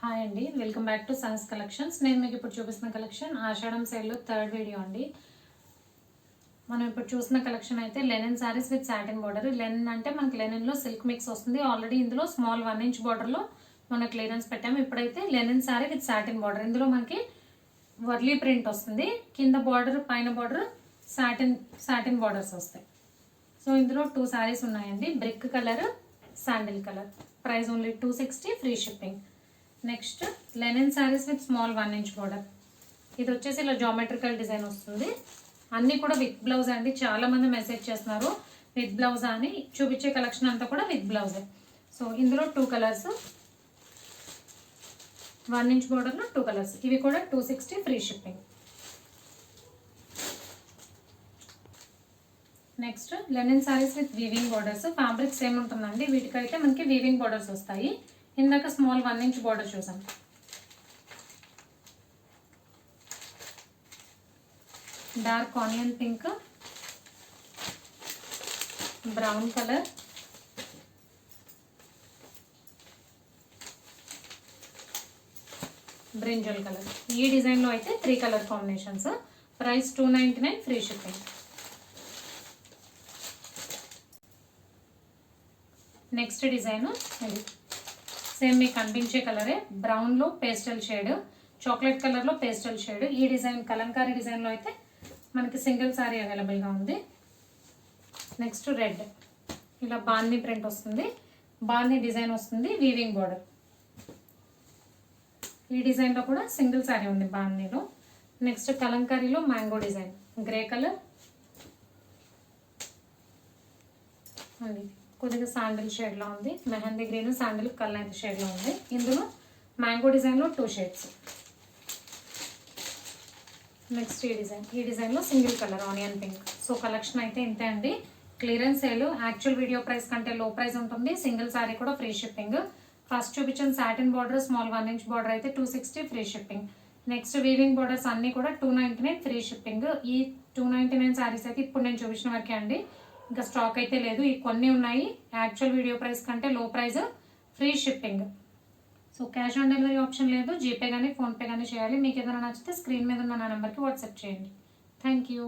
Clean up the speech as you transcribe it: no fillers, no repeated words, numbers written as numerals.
Hi అండి, welcome back to Sons collections. నేను మీకు ఇప్పుడు చూపిస్తున్న కలెక్షన్ ఆషాఢం సేల్లో థర్డ్ వీడియో అండి. మనం ఇప్పుడు చూసిన కలెక్షన్ అయితే linen saris with satin border. Linen అంటే మనకి లెనిన్లో సిల్క్ మిక్స్ వస్తుంది. ఆల్రెడీ ఇందులో స్మాల్ 1 ఇంచ్ బార్డర్లో మనం క్లియరెన్స్ పెట్టాము. ఇప్పుడైతే linen sari with satin border. ఇందులో మనకి వర్లీ ప్రింట్ వస్తుంది. కింద బార్డర్, పైన బార్డర్ సాటిన్ బార్డర్స్ వస్తాయి. సో ఇందులో 2 సారీస్ ఉన్నాయండి. Brick colour, sandal colour. Price only 260, free shipping. Next linen saris with small 1 inch border. ఇది వచ్చేసి ఇలా జామెట్రికల్ డిజైన్ వస్తుంది. అన్నీ కూడా విత్ బ్లౌజ్ అండి. చాలా మంది మెసేజ్ చేస్తున్నారు విత్ బ్లౌజ్ అని. చూపించే కలెక్షన్ అంతా కూడా విత్ బ్లౌజే. సో ఇందులో 2 కలర్స్, 1 ఇంచ్ బార్డర్లో 2 కలర్స్. ఇవి కూడా 260, free shipping. Next linen saris with weaving borders. Fabric same ఉంటుందండి. వీటికైతే మనకి వీవింగ్ బార్డర్స్ వస్తాయి. ఇందాక స్మాల్ 1 ఇంచ్ బార్డర్ చూసాం. Dark onion pink, brown colour, brinjal colour. ఈ డిజైన్లో అయితే 3 colour combinations. Price 299, free shipping. Next design ఇది సేమ్ మీకు కనిపించే కలరే. బ్రౌన్లో పేస్టల్ షేడ్, చాక్లెట్ కలర్లో పేస్టల్ షేడ్. ఈ డిజైన్ కలంకారీ డిజైన్లో అయితే మనకి సింగిల్ సారీ అవైలబుల్గా ఉంది. నెక్స్ట్ రెడ్, ఇలా బాందీ ప్రింట్ వస్తుంది. బాందీ డిజైన్ వస్తుంది, వీవింగ్ బార్డర్. ఈ డిజైన్లో కూడా సింగిల్ సారీ ఉంది బాందీలో. నెక్స్ట్ కలంకారీలో మ్యాంగో డిజైన్, గ్రే కలర్ అండి. కొద్దిగా శాండిల్ షేడ్లో ఉంది. మెహందీ గ్రీన్, శాండిల్ కలర్ షేడ్లో ఉంది. ఇందులో మ్యాంగో డిజైన్లో 2 షేడ్స్. నెక్స్ట్ ఈ డిజైన్లో single colour onion pink. So collection అయితే ఇంతే అండి. Clearance sale. Actual video price కంటే లో ప్రైస్ ఉంటుంది. సింగిల్ సారీ కూడా ఫ్రీ షిప్పింగ్. ఫస్ట్ చూపించిన satin border, small 1 inch border అయితే 260, free shipping. Next weaving borders అన్నీ కూడా 299, ఫ్రీ షిప్పింగ్. ఈ 299 సారీస్ అయితే ఇప్పుడు నేను చూపించిన వరకే అండి. ఇంకా స్టాక్ అయితే లేదు. ఈ కొన్ని ఉన్నాయి. యాక్చువల్ వీడియో ప్రైస్ కంటే లో price, free shipping. So cash on delivery option లేదు. జీపే కానీ ఫోన్పే కానీ చేయాలి. మీకు ఏదైనా నచ్చితే స్క్రీన్ మీద ఉన్న నా నెంబర్కి వాట్సాప్ చేయండి. Thank you.